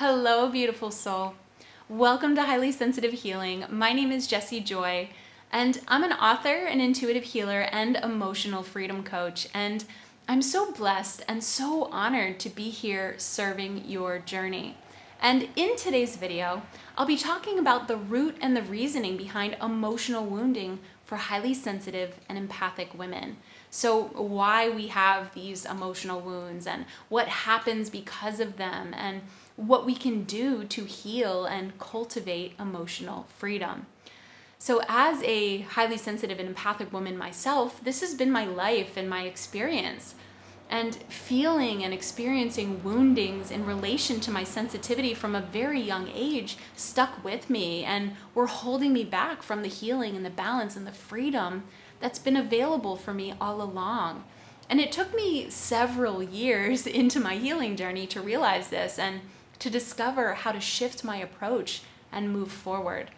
Hello, beautiful soul. Welcome to Highly Sensitive Healing. My name is Jessie Joy, and I'm an author, an intuitive healer, and emotional freedom coach. And I'm so blessed and so honored to be here serving your journey. And in today's video, I'll be talking about the root and the reasoning behind emotional wounding for highly sensitive and empathic women. So why we have these emotional wounds and what happens because of them and what we can do to heal and cultivate emotional freedom. So as a highly sensitive and empathic woman myself, this has been my life and my experience. And feeling and experiencing woundings in relation to my sensitivity from a very young age stuck with me and were holding me back from the healing and the balance and the freedom that's been available for me all along. And it took me several years into my healing journey to realize this and to discover how to shift my approach and move forward.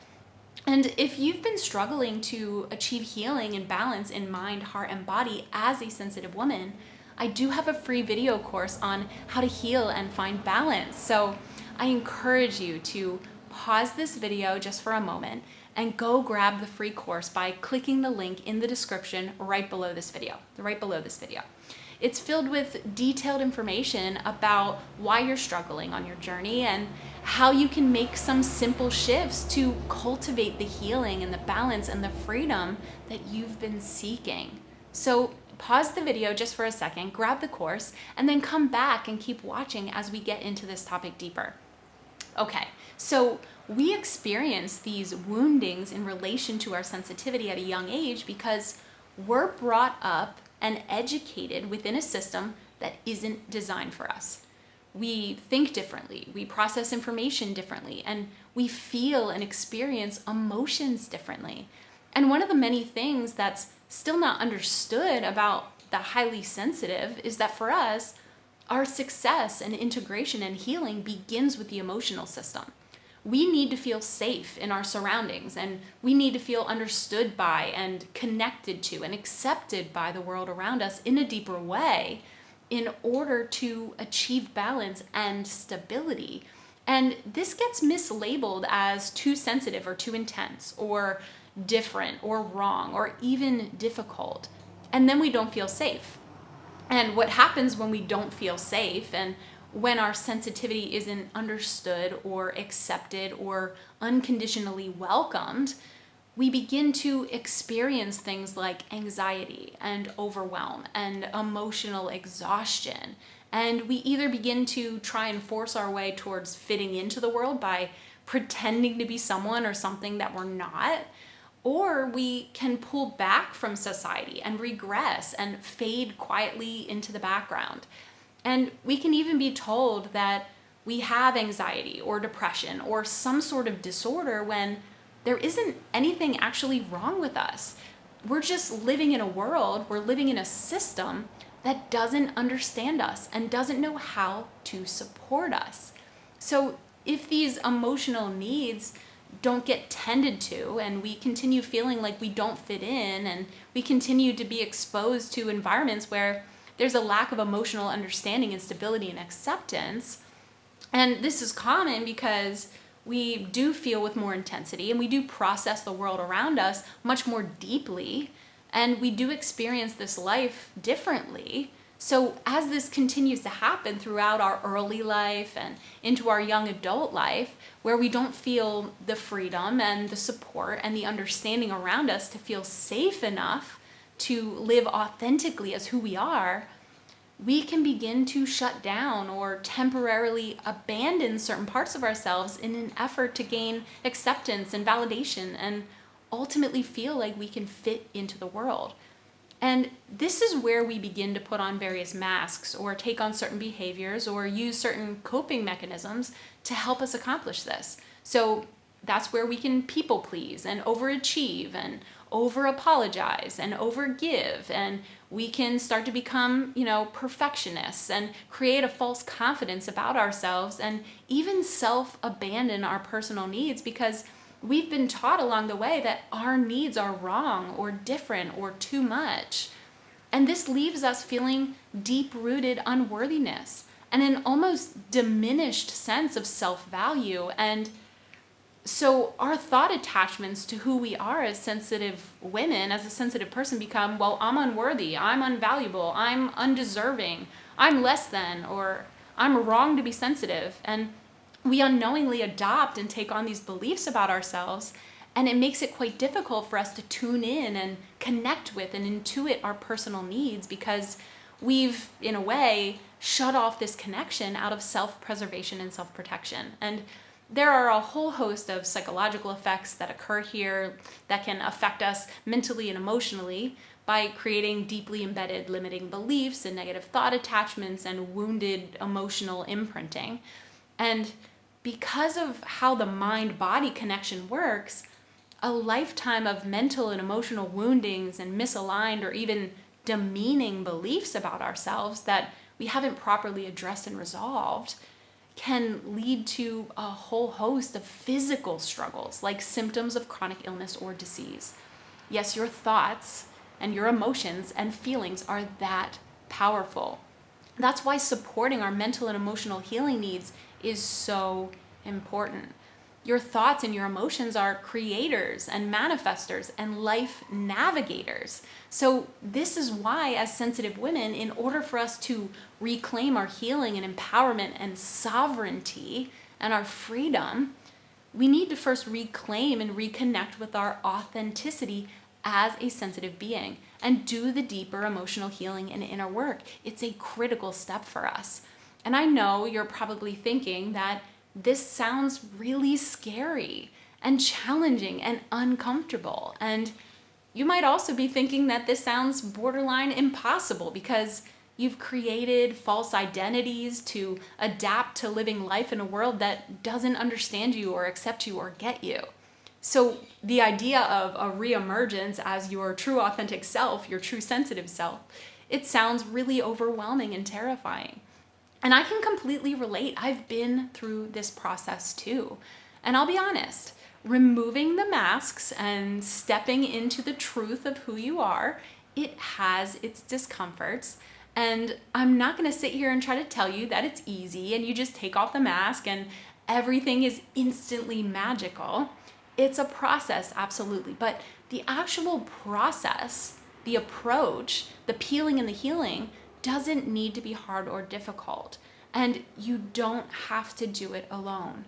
And if you've been struggling to achieve healing and balance in mind, heart, and body as a sensitive woman, I do have a free video course on how to heal and find balance. So I encourage you to pause this video just for a moment and go grab the free course by clicking the link in the description right below this video, It's filled with detailed information about why you're struggling on your journey and how you can make some simple shifts to cultivate the healing and the balance and the freedom that you've been seeking. So pause the video just for a second, grab the course, and then come back and keep watching as we get into this topic deeper. Okay, so we experience these woundings in relation to our sensitivity at a young age because we're brought up and educated within a system that isn't designed for us. We think differently, we process information differently, and we feel and experience emotions differently. And one of the many things that's still not understood about the highly sensitive is that for us, our success and integration and healing begins with the emotional system. We need to feel safe in our surroundings, and we need to feel understood by and connected to and accepted by the world around us in a deeper way in order to achieve balance and stability. And this gets mislabeled as too sensitive or too intense or different or wrong or even difficult. And then we don't feel safe. And what happens when we don't feel safe and when our sensitivity isn't understood or accepted or unconditionally welcomed, we begin to experience things like anxiety and overwhelm and emotional exhaustion. And we either begin to try and force our way towards fitting into the world by pretending to be someone or something that we're not, or we can pull back from society and regress and fade quietly into the background. And we can even be told that we have anxiety or depression or some sort of disorder when there isn't anything actually wrong with us. We're just living in a world, we're living in a system that doesn't understand us and doesn't know how to support us. So if these emotional needs don't get tended to and we continue feeling like we don't fit in and we continue to be exposed to environments where there's a lack of emotional understanding and stability and acceptance, and this is common because we do feel with more intensity and we do process the world around us much more deeply and we do experience this life differently. So as this continues to happen throughout our early life and into our young adult life, where we don't feel the freedom and the support and the understanding around us to feel safe enough to live authentically as who we are, we can begin to shut down or temporarily abandon certain parts of ourselves in an effort to gain acceptance and validation and ultimately feel like we can fit into the world. And this is where we begin to put on various masks or take on certain behaviors or use certain coping mechanisms to help us accomplish this. So that's where we can people please and overachieve and over apologize and overgive, and we can start to become, perfectionists and create a false confidence about ourselves and even self-abandon our personal needs because we've been taught along the way that our needs are wrong or different or too much. And this leaves us feeling deep-rooted unworthiness and an almost diminished sense of self-value. And so our thought attachments to who we are as sensitive women, as a sensitive person, become, well, I'm unworthy, I'm unvaluable, I'm undeserving, I'm less than, or I'm wrong to be sensitive. And we unknowingly adopt and take on these beliefs about ourselves, and it makes it quite difficult for us to tune in and connect with and intuit our personal needs, because we've, in a way, shut off this connection out of self-preservation and self-protection. And there are a whole host of psychological effects that occur here that can affect us mentally and emotionally by creating deeply embedded limiting beliefs and negative thought attachments and wounded emotional imprinting. And because of how the mind-body connection works, a lifetime of mental and emotional woundings and misaligned or even demeaning beliefs about ourselves that we haven't properly addressed and resolved can lead to a whole host of physical struggles, like symptoms of chronic illness or disease. Yes, your thoughts and your emotions and feelings are that powerful. That's why supporting our mental and emotional healing needs is so important. Your thoughts and your emotions are creators and manifestors and life navigators. So this is why, as sensitive women, in order for us to reclaim our healing and empowerment and sovereignty and our freedom, we need to first reclaim and reconnect with our authenticity as a sensitive being and do the deeper emotional healing and inner work. It's a critical step for us. And I know you're probably thinking that this sounds really scary and challenging and uncomfortable. And you might also be thinking that this sounds borderline impossible because you've created false identities to adapt to living life in a world that doesn't understand you or accept you or get you. So the idea of a reemergence as your true authentic self, your true sensitive self, it sounds really overwhelming and terrifying. And I can completely relate. I've been through this process too. And I'll be honest, removing the masks and stepping into the truth of who you are, it has its discomforts. And I'm not going to sit here and try to tell you that it's easy and you just take off the mask and everything is instantly magical. It's a process, absolutely. But the actual process, the approach, the peeling and the healing doesn't need to be hard or difficult, and you don't have to do it alone.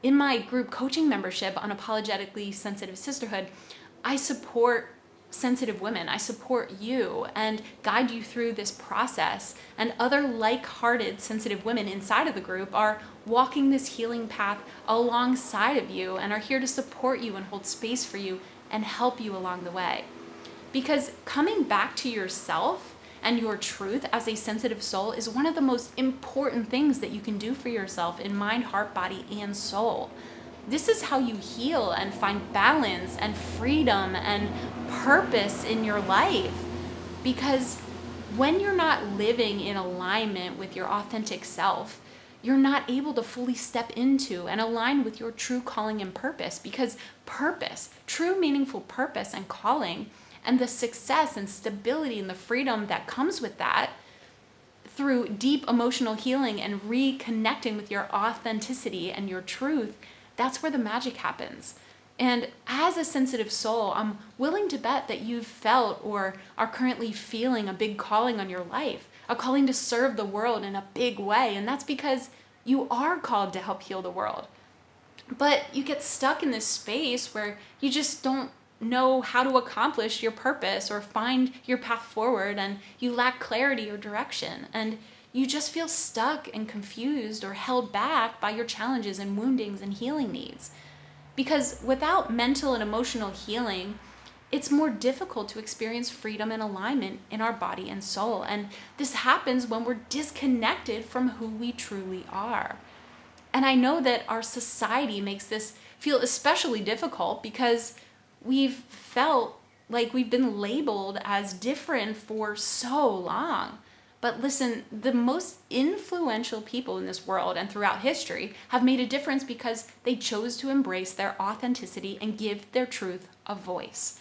In my group coaching membership, Unapologetically Sensitive Sisterhood, I support sensitive women. I support you and guide you through this process, and other like-hearted sensitive women inside of the group are walking this healing path alongside of you and are here to support you and hold space for you and help you along the way. Because coming back to yourself and your truth as a sensitive soul is one of the most important things that you can do for yourself in mind, heart, body, and soul. This is how you heal and find balance and freedom and purpose in your life. Because when you're not living in alignment with your authentic self, you're not able to fully step into and align with your true calling and purpose. Because purpose, true meaningful purpose and calling, and the success and stability and the freedom that comes with that through deep emotional healing and reconnecting with your authenticity and your truth, that's where the magic happens. And as a sensitive soul, I'm willing to bet that you've felt or are currently feeling a big calling on your life, a calling to serve the world in a big way. And that's because you are called to help heal the world. But you get stuck in this space where you just don't know how to accomplish your purpose or find your path forward, and you lack clarity or direction, and you just feel stuck and confused or held back by your challenges and woundings and healing needs. Because without mental and emotional healing, it's more difficult to experience freedom and alignment in our body and soul. And this happens when we're disconnected from who we truly are. And I know that our society makes this feel especially difficult because we've felt like we've been labeled as different for so long. But listen, the most influential people in this world and throughout history have made a difference because they chose to embrace their authenticity and give their truth a voice.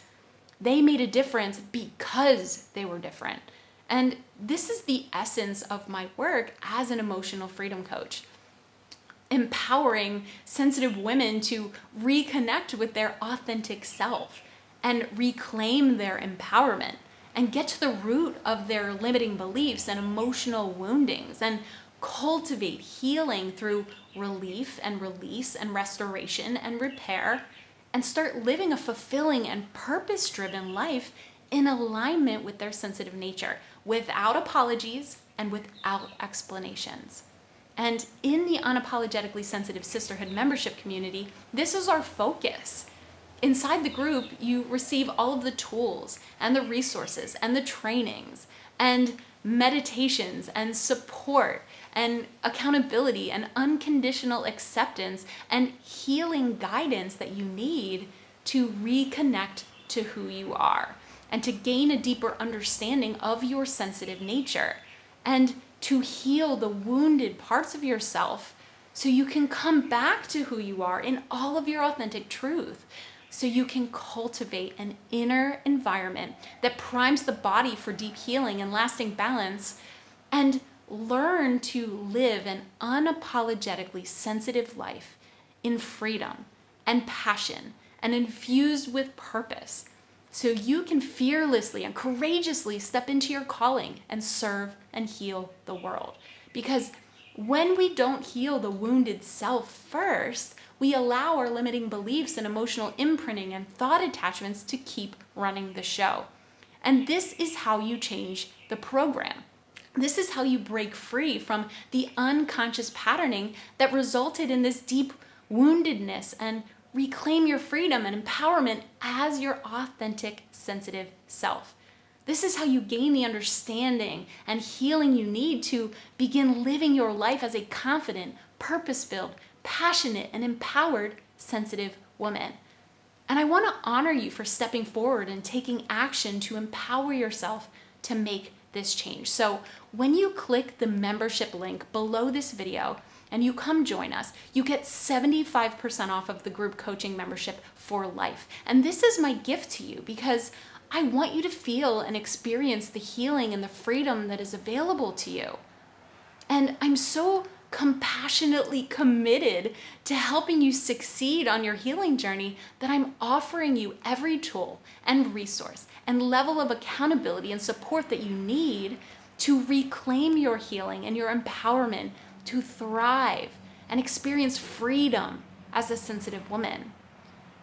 They made a difference because they were different. And this is the essence of my work as an emotional freedom coach. Empowering sensitive women to reconnect with their authentic self and reclaim their empowerment and get to the root of their limiting beliefs and emotional woundings and cultivate healing through relief and release and restoration and repair and start living a fulfilling and purpose-driven life in alignment with their sensitive nature, without apologies and without explanations. And in the Unapologetically Sensitive Sisterhood membership community, this is our focus. Inside the group, you receive all of the tools and the resources and the trainings and meditations and support and accountability and unconditional acceptance and healing guidance that you need to reconnect to who you are and to gain a deeper understanding of your sensitive nature and to heal the wounded parts of yourself so you can come back to who you are in all of your authentic truth, so you can cultivate an inner environment that primes the body for deep healing and lasting balance, and learn to live an unapologetically sensitive life in freedom and passion and infused with purpose, so you can fearlessly and courageously step into your calling and serve and heal the world. Because when we don't heal the wounded self first, we allow our limiting beliefs and emotional imprinting and thought attachments to keep running the show. And this is how you change the program. This is how you break free from the unconscious patterning that resulted in this deep woundedness and reclaim your freedom and empowerment as your authentic, sensitive self. This is how you gain the understanding and healing you need to begin living your life as a confident, purpose-filled, passionate, and empowered, sensitive woman. And I want to honor you for stepping forward and taking action to empower yourself to make this change. So when you click the membership link below this video and you come join us, you get 75% off of the group coaching membership for life. And this is my gift to you because I want you to feel and experience the healing and the freedom that is available to you. And I'm so compassionately committed to helping you succeed on your healing journey that I'm offering you every tool and resource and level of accountability and support that you need to reclaim your healing and your empowerment to thrive and experience freedom as a sensitive woman.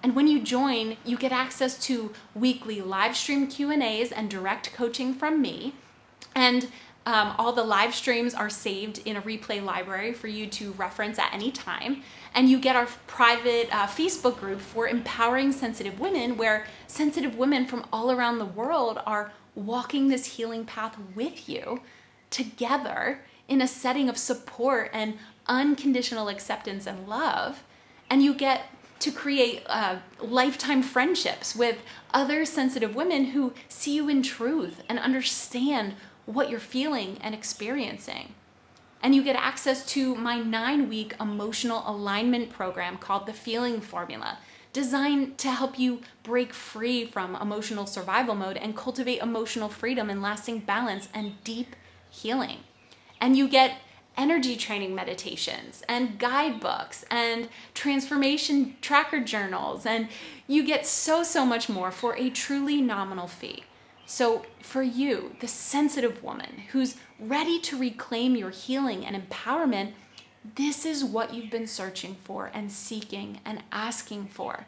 And when you join, you get access to weekly live stream Q&As and direct coaching from me. And all the live streams are saved in a replay library for you to reference at any time. And you get our private Facebook group for empowering sensitive women, where sensitive women from all around the world are walking this healing path with you together in a setting of support and unconditional acceptance and love. And you get to create lifetime friendships with other sensitive women who see you in truth and understand what you're feeling and experiencing. And you get access to my 9-week emotional alignment program called the Feeling Formula, designed to help you break free from emotional survival mode and cultivate emotional freedom and lasting balance and deep healing. And you get energy training meditations and guidebooks and transformation tracker journals, and you get so much more for a truly nominal fee. So for you, the sensitive woman who's ready to reclaim your healing and empowerment, this is what you've been searching for and seeking and asking for.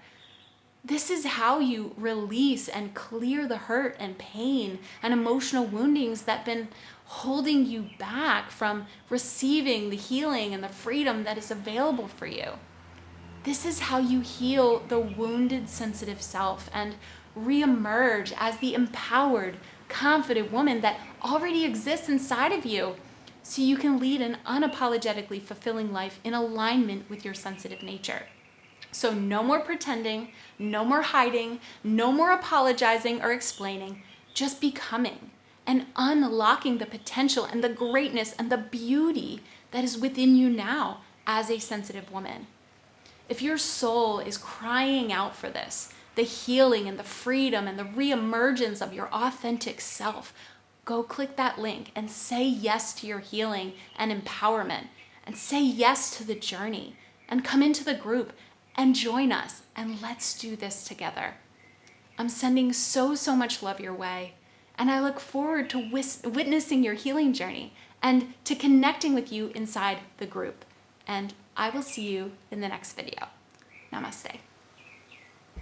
This is how you release and clear the hurt and pain and emotional woundings that have been holding you back from receiving the healing and the freedom that is available for you. This is how you heal the wounded, sensitive self and reemerge as the empowered, confident woman that already exists inside of you, so you can lead an unapologetically fulfilling life in alignment with your sensitive nature. So no more pretending, no more hiding, no more apologizing or explaining, just becoming and unlocking the potential and the greatness and the beauty that is within you now as a sensitive woman. If your soul is crying out for this, the healing and the freedom and the reemergence of your authentic self, go click that link and say yes to your healing and empowerment, and say yes to the journey, and come into the group and join us, and let's do this together. I'm sending so much love your way, and I look forward to witnessing your healing journey and to connecting with you inside the group. And I will see you in the next video. Namaste.